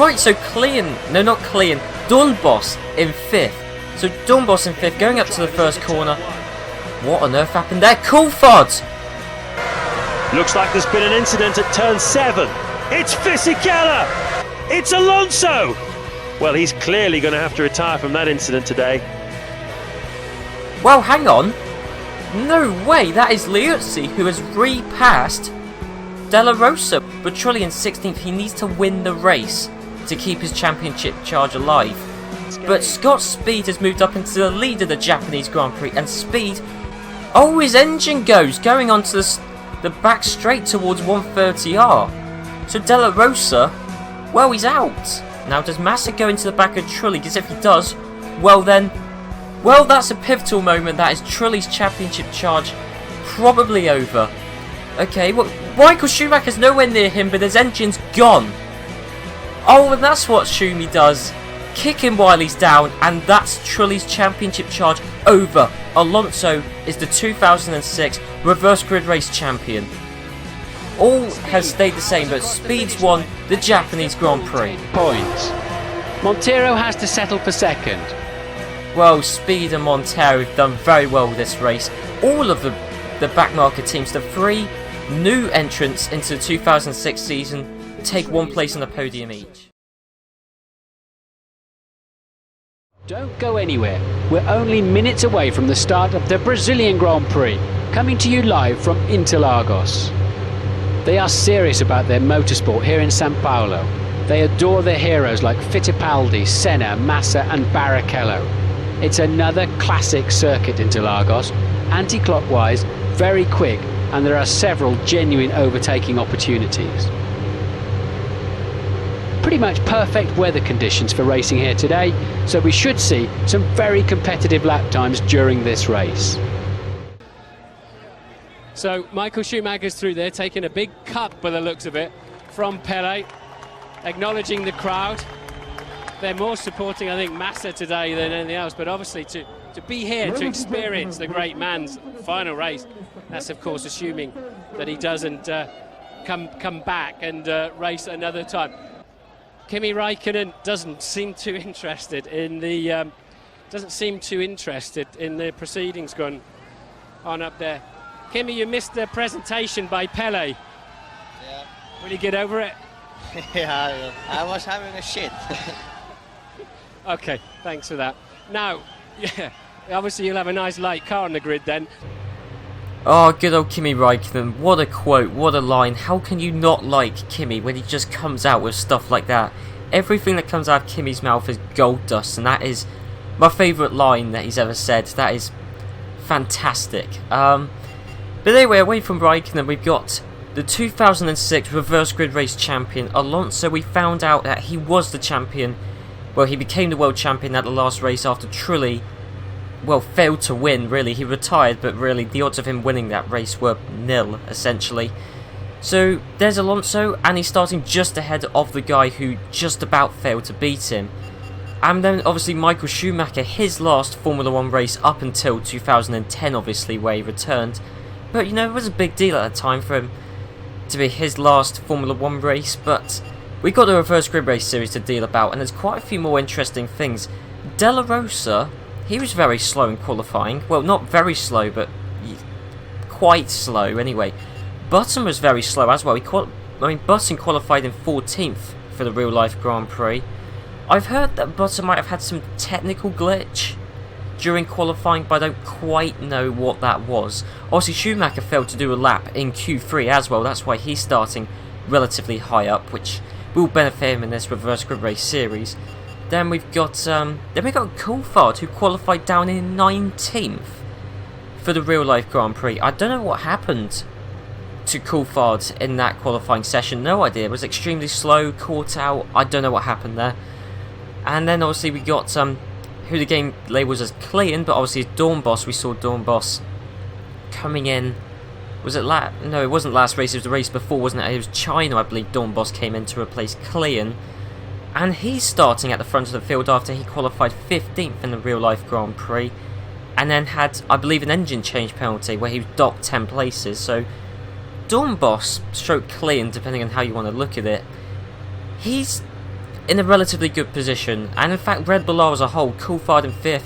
Right, so Dornbos in 5th. So Dornbos in 5th, going up to the first corner. What on earth happened there? Coulthard! Looks like there's been an incident at turn 7. It's Fisichella! It's Alonso! Well, he's clearly going to have to retire from that incident today. Well, hang on. No way, that is Liuzzi who has repassed Della Rosa. But Trulli in 16th, he needs to win the race to keep his championship charge alive. But Scott Speed has moved up into the lead of the Japanese Grand Prix, and Speed, oh, his engine going onto the back straight towards 130R. So Della Rosa, well, he's out. Now, does Massa go into the back of Trulli? Because if he does, well, that's a pivotal moment. That is Trulli's championship charge probably over. Okay, well, Michael Schumacher's nowhere near him, but his engine's gone. Oh, and that's what Schumi does. Kick him while he's down, and that's Trulli's championship charge over. Alonso is the 2006 reverse grid race champion. All has stayed the same, but Speed's won the Japanese Grand Prix. Points. Montero has to settle for second. Well, Speed and Montero have done very well with this race. All of the backmarker teams, the 3 new entrants into the 2006 season, take 1 place on the podium each. Don't go anywhere. We're only minutes away from the start of the Brazilian Grand Prix, coming to you live from Interlargos. They are serious about their motorsport here in São Paulo. They adore their heroes like Fittipaldi, Senna, Massa and Barrichello. It's another classic circuit, Interlargos, anti-clockwise, very quick, and there are several genuine overtaking opportunities. Pretty much perfect weather conditions for racing here today, so we should see some very competitive lap times during this race. So Michael Schumacher's through there, taking a big cut by the looks of it from Pele, acknowledging the crowd. They're more supporting, I think, Massa today than anything else, but obviously to be here to experience the great man's final race, that's of course assuming that he doesn't come back and race another time. Kimi Räikkönen doesn't seem too interested in the proceedings going on up there. Kimi, you missed the presentation by Pele. Yeah. Will you get over it? Yeah, I was having a shit. Okay, thanks for that. Now, yeah, obviously you'll have a nice light car on the grid then. Oh, good old Kimi Räikkönen. What a quote, what a line. How can you not like Kimi when he just comes out with stuff like that? Everything that comes out of Kimi's mouth is gold dust, and that is my favourite line that he's ever said. That is fantastic. But anyway, away from Räikkönen, we've got the 2006 reverse grid race champion, Alonso. We found out that he was the champion. Well, he became the world champion at the last race after Trulli, well, failed to win, really. He retired, but really, the odds of him winning that race were nil, essentially. So, there's Alonso, and he's starting just ahead of the guy who just about failed to beat him. And then, obviously, Michael Schumacher, his last Formula 1 race up until 2010, obviously, where he returned. But, you know, it was a big deal at the time for him to be his last Formula 1 race, but we've got the reverse grid race series to deal about, and there's quite a few more interesting things. Della Rosa, he was very slow in qualifying. Well, not very slow, but quite slow anyway. Button was very slow as well. Button qualified in 14th for the real-life Grand Prix. I've heard that Button might have had some technical glitch during qualifying, but I don't quite know what that was. Obviously, Schumacher failed to do a lap in Q3 as well. That's why he's starting relatively high up, which will benefit him in this reverse grid race series. Then we've got Coulthard, who qualified down in 19th for the real-life Grand Prix. I don't know what happened to Coulthard in that qualifying session. No idea. It was extremely slow, caught out. I don't know what happened there. And then obviously we got who the game labels as Clean, but obviously it's Dornbos. We saw Dornbos coming in. Was it No, it wasn't last race. It was the race before, wasn't it? It was China, I believe. Dornbos came in to replace Clean. And he's starting at the front of the field after he qualified 15th in the real-life Grand Prix. And then had, I believe, an engine change penalty where he was docked 10 places. So, Dornbos, stroke Clean, depending on how you want to look at it, he's in a relatively good position, and in fact Red Bull are as a whole. Coulthard in 5th,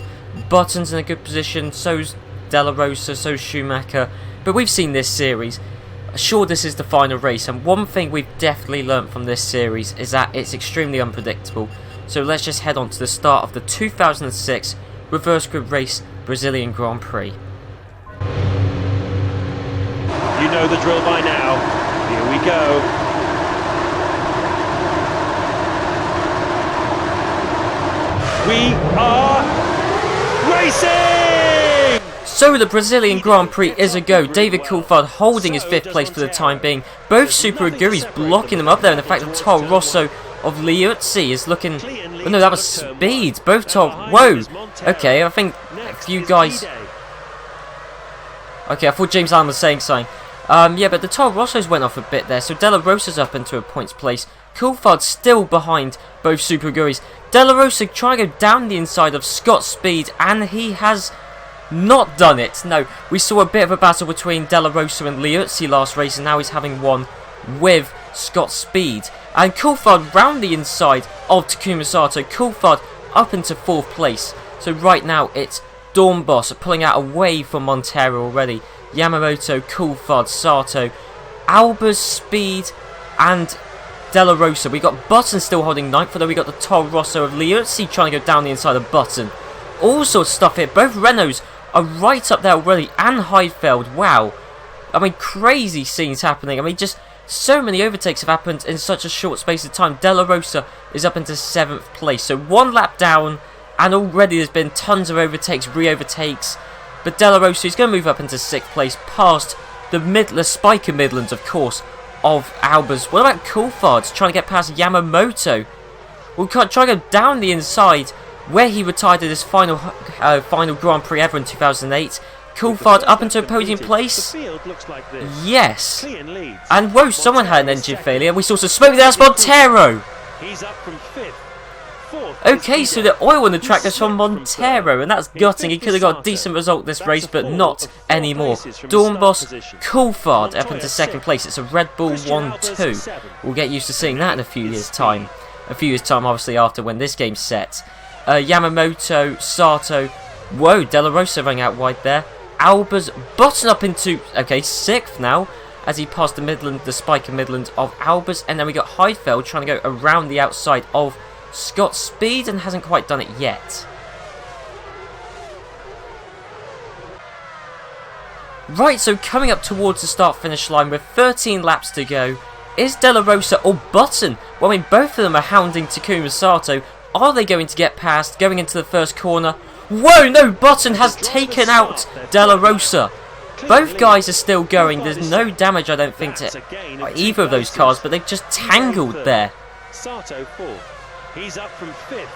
Button's in a good position, so's Della Rosa, so's Schumacher, but we've seen this series. Sure, this is the final race, and one thing we've definitely learnt from this series is that it's extremely unpredictable. So let's just head on to the start of the 2006 Reverse Grid Race Brazilian Grand Prix. You know the drill by now. Here we go. We are racing! So the Brazilian Grand Prix is a go. David Coulthard holding his 5th place for the time being. Both Super Aguris blocking them up there, and the fact that Toro Rosso of Liuzzi is looking... Oh no, that was Speed. Both Toro... Whoa! Okay, I think a few guys... Okay, I thought James Allen was saying something. Yeah, but the Toro Rossos went off a bit there, so Della Rosa's up into a points place. Coulthard still behind both Super Aguris. Della Rosa trying to go down the inside of Scott Speed, and he has not done it. No, we saw a bit of a battle between Della Rosa and Liuzzi last race, and now he's having one with Scott Speed. And Coulthard round the inside of Takuma Sato. Coulthard up into 4th place. So right now it's Dornbos pulling out away from Montero already. Yamamoto, Coulthard, Sato, Albers, Speed, and Della Rosa. We got Button still holding 9th, although we got the Toro Rosso of Liuzzi trying to go down the inside of Button. All sorts of stuff here. Both Renaults are right up there already, and Heidfeld. Wow. I mean, crazy scenes happening. I mean, just so many overtakes have happened in such a short space of time. Della Rosa is up into 7th place. So 1 lap down, and already there's been tons of overtakes, re-overtakes. But Della Rosa is going to move up into 6th place, past the Spiker Midlands, of course, of Albers. What about Coulthard trying to get past Yamamoto? We'll try to go down the inside, where he retired at his final Grand Prix ever in 2008. Coulthard up into a podium place. Yes. And whoa, someone had an engine failure. We saw some smoke there. That's Montero. He's up from 5th. Okay, so the oil on the track is from Montero, and that's gutting. He could have got a decent result this race, but not anymore. Dornbos, Coulthard up into 2nd place. It's a Red Bull 1-2. We'll get used to seeing that in a few years' time. A few years' time, obviously, after when this game's set. Yamamoto, Sato. Whoa, Della Rosa running out wide there. Albers, Button up into, okay, 6th now, as he passed the Spiker Midland of Albers. And then we got Heidfeld trying to go around the outside of Scott Speed, and hasn't quite done it yet. Right, so coming up towards the start-finish line with 13 laps to go, is Della Rosa or Button? Well, I mean, both of them are hounding Takuma Sato. Are they going to get past, going into the first corner? Whoa, no, Button has taken out Della Rosa. Both guys are still going. There's no damage, I don't think, to either of those cars, but they've just tangled there. Sato 4th. He's up from 5th.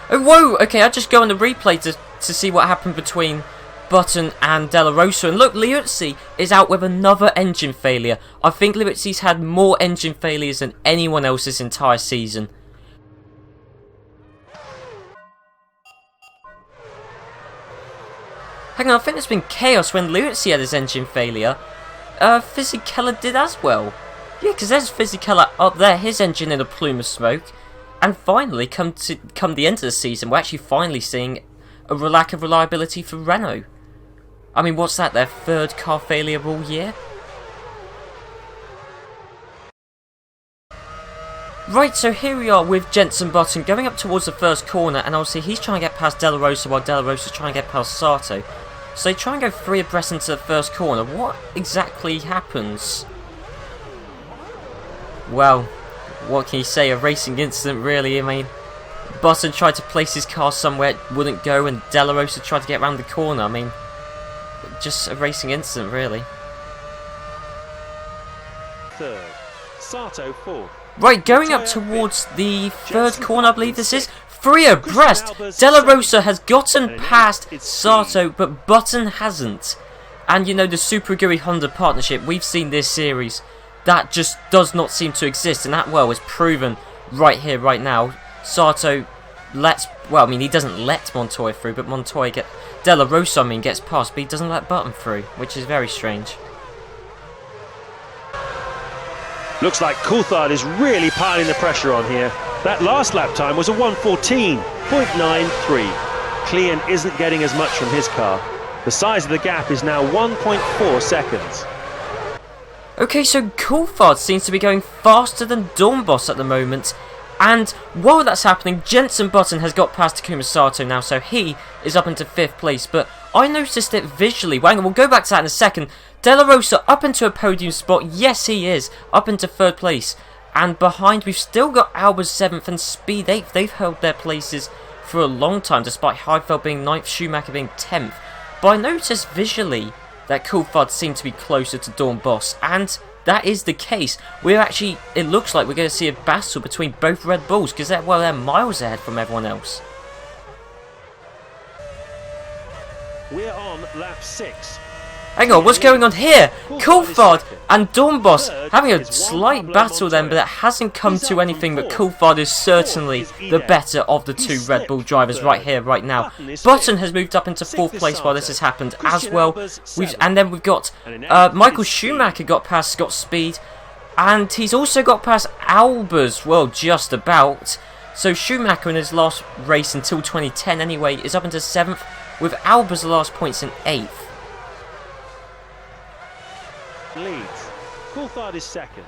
Oh, whoa, okay, I'll just go on the replay to see what happened between Button and Della Rosa. And look, Liuzzi is out with another engine failure. I think Liuzzi's had more engine failures than anyone else this entire season. Hang on, I think there's been chaos when Liuzzi had his engine failure. Fisichella did as well. Yeah, because there's Fisichella up there, his engine in a plume of smoke. And finally, come the end of the season, we're actually finally seeing a lack of reliability for Renault. I mean, what's that, their 3rd car failure all year? Right, so here we are with Jenson Button going up towards the first corner, and obviously he's trying to get past Della Rosa while Della Rosa's trying to get past Sato. So they try and go 3 abreast into the first corner. What exactly happens? Well, what can you say? A racing incident, really. I mean, Button tried to place his car somewhere it wouldn't go, and Della Rosa tried to get around the corner. I mean, just a racing incident, really. 3rd. Sato 4th. Right, going up towards the 3rd corner, I believe this is. 3 abreast. Della Rosa has gotten past Sato, but Button hasn't. And you know, the Super Aguri Honda partnership, we've seen this series, that just does not seem to exist, and that, well, is proven right here, right now. Sato lets, well, I mean, he doesn't let Montoya through, but Della Rosa, I mean, gets past, but he doesn't let Button through, which is very strange. Looks like Coulthard is really piling the pressure on here. That last lap time was a 1:14.93. Klein isn't getting as much from his car. The size of the gap is now 1.4 seconds. Okay, so Coulthard seems to be going faster than Dornbos at the moment. And while that's happening, Jenson Button has got past Takuma Sato now, so he is up into 5th place. But I noticed it visually. We'll go back to that in a second. De La Rosa up into a podium spot. Yes, he is. Up into 3rd place. And behind, we've still got Albers 7th and Speed 8th. They've held their places for a long time, despite Heidfeld being 9th, Schumacher being 10th. But I noticed visually that Coulthard seemed to be closer to Dornbos. And that is the case. It looks like we're going to see a battle between both Red Bulls, because they're miles ahead from everyone else. We're on lap 6. Hang on, what's going on here? Coulthard and Dornbos having a slight battle then, but it hasn't come to anything, but Coulthard is certainly the better of the two Red Bull drivers right here, right now. Button has moved up into 4th place while this has happened as well. And then we've got Michael Schumacher got past Scott Speed, and he's also got past Albers, well, just about. So Schumacher in his last race until 2010 anyway is up into 7th, with Albers' last points in 8th. Leads. Coulthard is 2nd.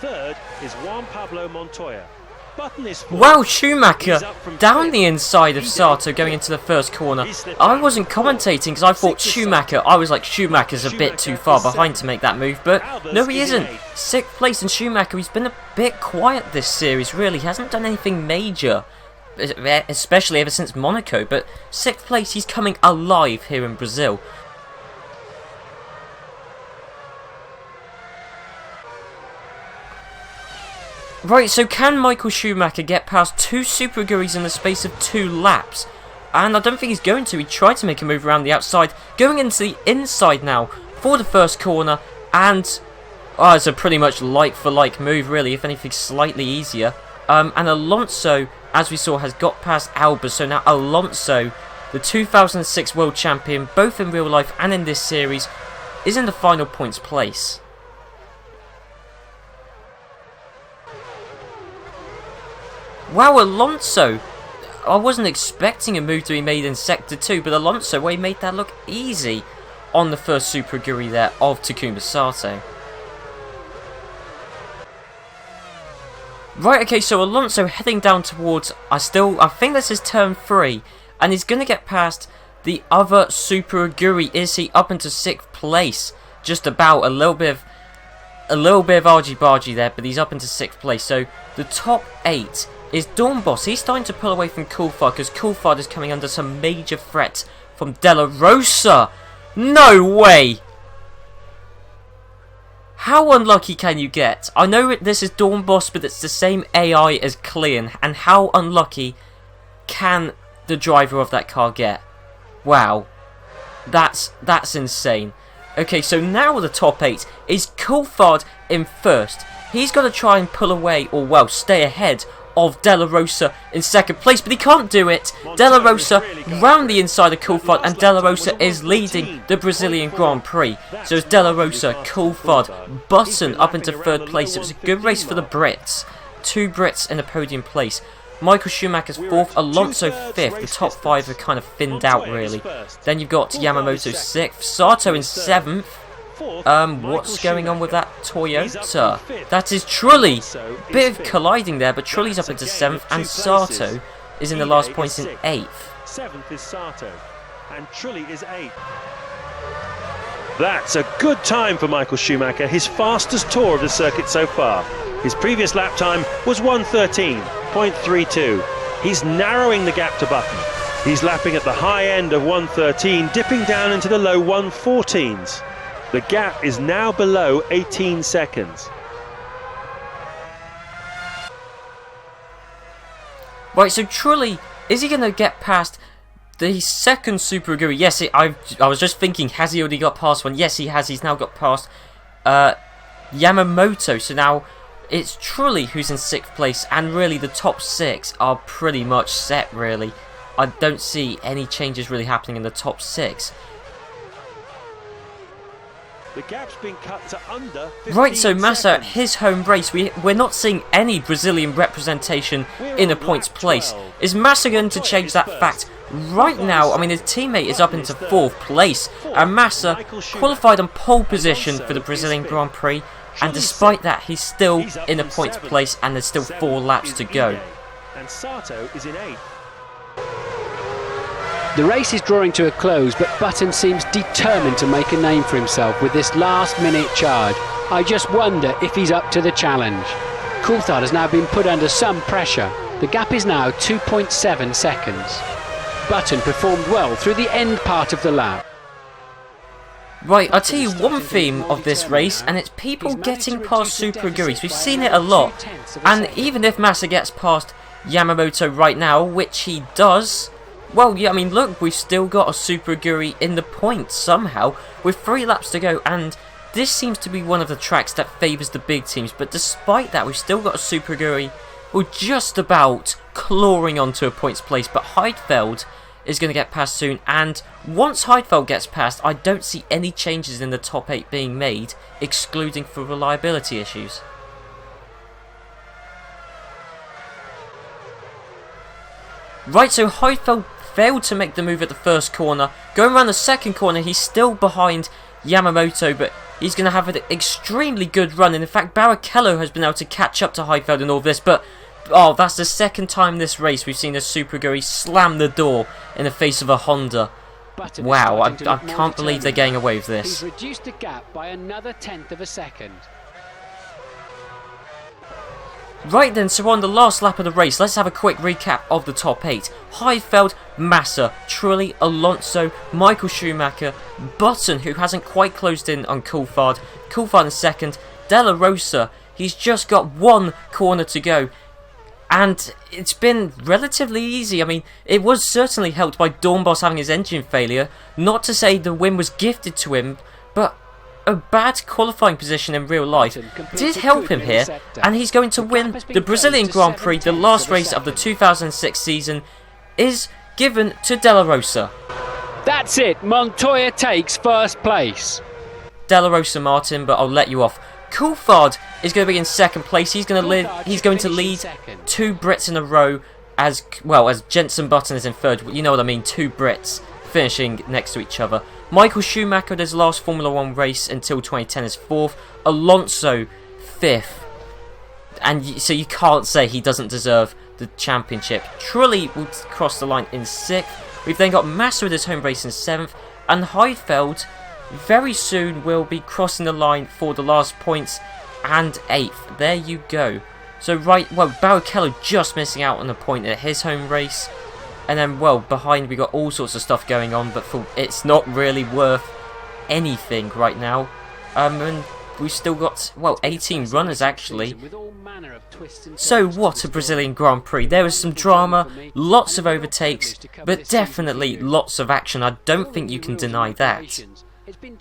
3rd is Juan Pablo Montoya. Button is 4th. Wow, Schumacher down the inside of Sato going into the first corner. I wasn't commentating because I thought Schumacher's a bit too far behind to make that move, but no, he isn't. 6th place in Schumacher. He's been a bit quiet this series, really. He hasn't done anything major, especially ever since Monaco, but 6th place, he's coming alive here in Brazil. Right, so can Michael Schumacher get past 2 Super Aguri's in the space of 2 laps? And I don't think he's going to. He tried to make a move around the outside, going into the inside now for the first corner, and it's a pretty much like-for-like move, really, if anything slightly easier. And Alonso, as we saw, has got past Albers, so now Alonso, the 2006 World Champion, both in real life and in this series, is in the final points place. Wow, Alonso! I wasn't expecting a move to be made in Sector 2, but Alonso, well, he made that look easy on the first Super Aguri there of Takuma Sato. Right, okay, so Alonso heading down towards, I think this is turn 3, and he's going to get past the other Super Aguri. Is he up into 6th place? Just about, a little bit of argy-bargy there, but he's up into 6th place. So the top 8 is Dornbos. He's starting to pull away from Coulthard because Coulthard is coming under some major threat from De La Rosa. No way! How unlucky can you get? I know this is Dornbos, but it's the same AI as Klein. And how unlucky can the driver of that car get? Wow. That's insane. Okay, so now the top 8 is Coulthard in 1st. He's got to try and pull away, or well, stay ahead of De La Rosa in 2nd place, but he can't do it. De La Rosa round the inside of Coulthard, and De La Rosa is leading the Brazilian Grand Prix. So it's De La Rosa, Coulthard, Button up into 3rd place. It was a good race for the Brits. 2 Brits in the podium place. Michael Schumacher's 4th, Alonso 5th. The top 5 are kind of thinned out, really. Then you've got Yamamoto 6th, Sato in 7th. What's going on with that Toyota? That is Trulli. Bit of colliding there, but Trulli's up into 7th, and Sato is in the last points in 8th. 7th is Sato, and Trulli is 8th. That's a good time for Michael Schumacher, his fastest tour of the circuit so far. His previous lap time was 1:13.32. He's narrowing the gap to Button. He's lapping at the high end of 1:13, dipping down into the low 1:14s. The gap is now below 18 seconds. Right, so Trulli, is he going to get past the 2nd Super Aguri? Yes, I was just thinking, has he already got past one? Yes, he has. He's now got past Yamamoto. So now it's Trulli who's in 6th place, and really the top 6 are pretty much set, really. I don't see any changes really happening in the top 6. The gap's been cut to under 15 Right, so Massa, seconds. his home race, we're not seeing any Brazilian representation in a points place. Is Massa going to change that fact right now? I mean, his teammate is up into 4th place, and Massa qualified on pole position for the Brazilian Grand Prix, and despite that, he's still in a points place, and there's still 4 laps to go. And Sato is in 8th. The race is drawing to a close, but Button seems determined to make a name for himself with this last-minute charge. I just wonder if he's up to the challenge. Coulthard has now been put under some pressure. The gap is now 2.7 seconds. Button performed well through the end part of the lap. Right, I'll tell you one theme of this race, and it's people getting past Super Aguris. We've seen it a lot, and even if Massa gets past Yamamoto right now, which he does, well, yeah, I mean, look, we've still got a Super Aguri in the points somehow, with 3 laps to go, and this seems to be one of the tracks that favours the big teams, but despite that, we've still got a Super Aguri, well, just about clawing onto a points place, but Heidfeld is going to get past soon, and once Heidfeld gets past, I don't see any changes in the top 8 being made, excluding for reliability issues. Right, so Heidfeld failed to make the move at the first corner. Going around the second corner, he's still behind Yamamoto, but he's going to have an extremely good run. And in fact, Barrichello has been able to catch up to Heidfeld in all this, but oh, that's the second time this race we've seen a Super Aguri slam the door in the face of a Honda. Wow, I can't believe they're getting away with this. He's reduced the gap by another 1/10 of a second. Right then, so on the last lap of the race, let's have a quick recap of the top 8. Heidfeld, Massa, Trulli, Alonso, Michael Schumacher, Button, who hasn't quite closed in on Coulthard, Coulthard in second, Della Rosa, he's just got 1 corner to go, and it's been relatively easy. I mean, it was certainly helped by Dornbos having his engine failure, not to say the win was gifted to him, but a bad qualifying position in real life did help him here, and he's going to win the Brazilian Grand Prix. The last race of the 2006 season is given to Della Rosa. That's it, Montoya takes first place. Della Rosa, Martin, but I'll let you off. Coulthard is going to be in second place. He's going to lead 2 Brits in a row, as well as Jenson Button is in third. You know what I mean, 2 Brits finishing next to each other. Michael Schumacher, his last Formula 1 race until 2010, is 4th. Alonso, 5th. And so you can't say he doesn't deserve the championship. Trulli will cross the line in 6th. We've then got Massa with his home race in 7th. And Heidfeld very soon will be crossing the line for the last points and 8th. There you go. So right, well, Barrichello just missing out on a point at his home race. And then, well, behind we got all sorts of stuff going on, but it's not really worth anything right now. And we've still got, well, 18 runners actually. So what a Brazilian Grand Prix. There was some drama, lots of overtakes, but definitely lots of action. I don't think you can deny that.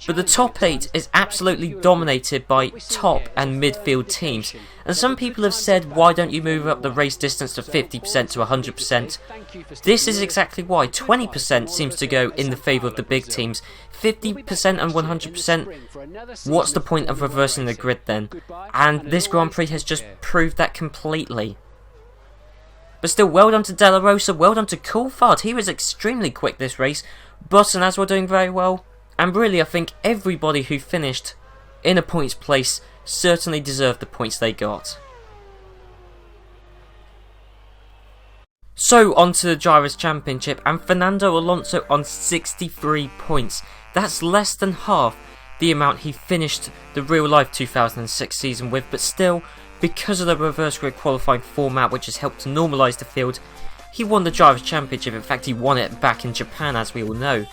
But the top 8 is absolutely dominated by top and midfield teams, and some people have said, why don't you move up the race distance to 50% to 100%? This is exactly why. 20% seems to go in the favour of the big teams. 50% and 100%, what's the point of reversing the grid then? And this Grand Prix has just proved that completely. But still, well done to Della Rosa, well done to Coulthard. He was extremely quick this race. Button as well doing very well. And really, I think everybody who finished in a points place certainly deserved the points they got. So, on to the Drivers' Championship, and Fernando Alonso on 63 points. That's less than half the amount he finished the real-life 2006 season with, but still, because of the reverse grid qualifying format, which has helped to normalise the field, he won the Drivers' Championship. In fact, he won it back in Japan, as we all know.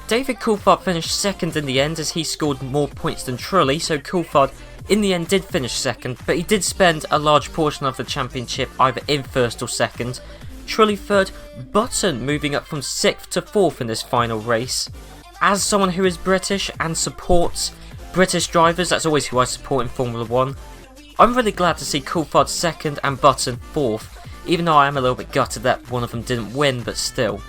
David Coulthard finished second in the end, as he scored more points than Trulli, so Coulthard in the end did finish second, but he did spend a large portion of the championship either in first or second. Trulli third, Button moving up from 6th to 4th in this final race. As someone who is British and supports British drivers, that's always who I support in Formula 1, I'm really glad to see Coulthard second and Button 4th, even though I am a little bit gutted that one of them didn't win, but still.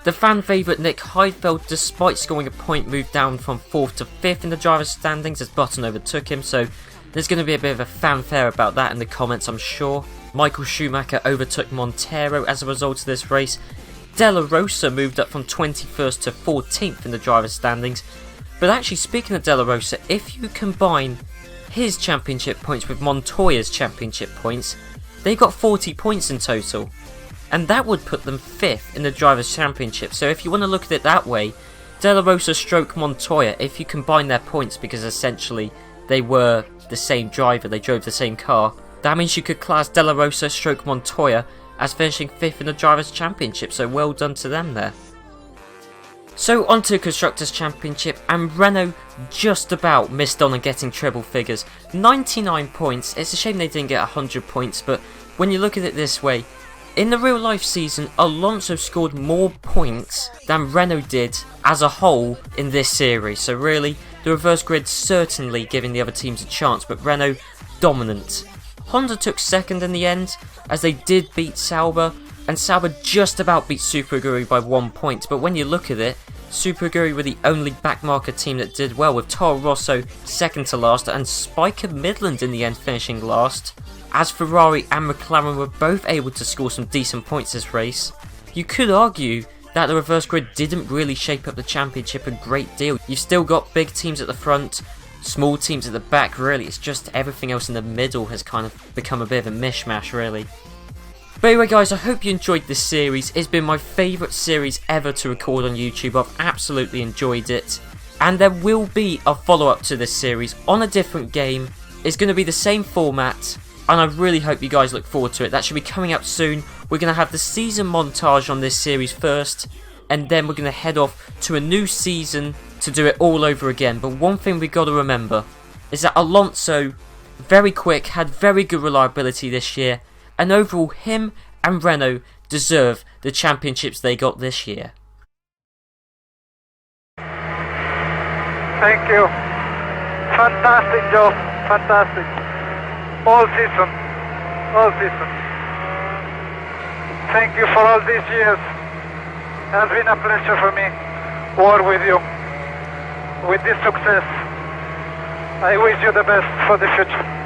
The fan favourite Nick Heidfeld, despite scoring a point, moved down from 4th to 5th in the drivers' standings as Button overtook him, so there's going to be a bit of a fanfare about that in the comments, I'm sure. Michael Schumacher overtook Montero as a result of this race. Della Rosa moved up from 21st to 14th in the drivers' standings. But actually, speaking of Della Rosa, if you combine his championship points with Montoya's championship points, they got 40 points in total. And that would put them 5th in the Drivers' Championship. So if you want to look at it that way, Della Rosa stroke Montoya, if you combine their points, because essentially they were the same driver, they drove the same car, that means you could class Della Rosa stroke Montoya as finishing 5th in the Drivers' Championship. So well done to them there. So on to Constructors' Championship, and Renault just about missed on and getting treble figures. 99 points, it's a shame they didn't get 100 points, but when you look at it this way, in the real life season, Alonso scored more points than Renault did as a whole in this series. So really, the reverse grid certainly giving the other teams a chance, but Renault dominant. Honda took 2nd in the end, as they did beat Sauber, and Sauber just about beat Super Aguri by 1 point. But when you look at it, Super Aguri were the only backmarker team that did well, with Toro Rosso 2nd to last and Spiker Midland in the end finishing last. As Ferrari and McLaren were both able to score some decent points this race. You could argue that the reverse grid didn't really shape up the championship a great deal. You've still got big teams at the front, small teams at the back, really. It's just everything else in the middle has kind of become a bit of a mishmash, really. But anyway guys, I hope you enjoyed this series. It's been my favourite series ever to record on YouTube. I've absolutely enjoyed it. And there will be a follow-up to this series on a different game. It's going to be the same format, and I really hope you guys look forward to it. That should be coming out soon. We're going to have the season montage on this series first, and then we're going to head off to a new season to do it all over again. But one thing we've got to remember is that Alonso, very quick, had very good reliability this year, and overall him and Renault deserve the championships they got this year. Thank you. Fantastic job. Fantastic. All season. Thank you for all these years. It has been a pleasure for me to work with you. With this success, I wish you the best for the future.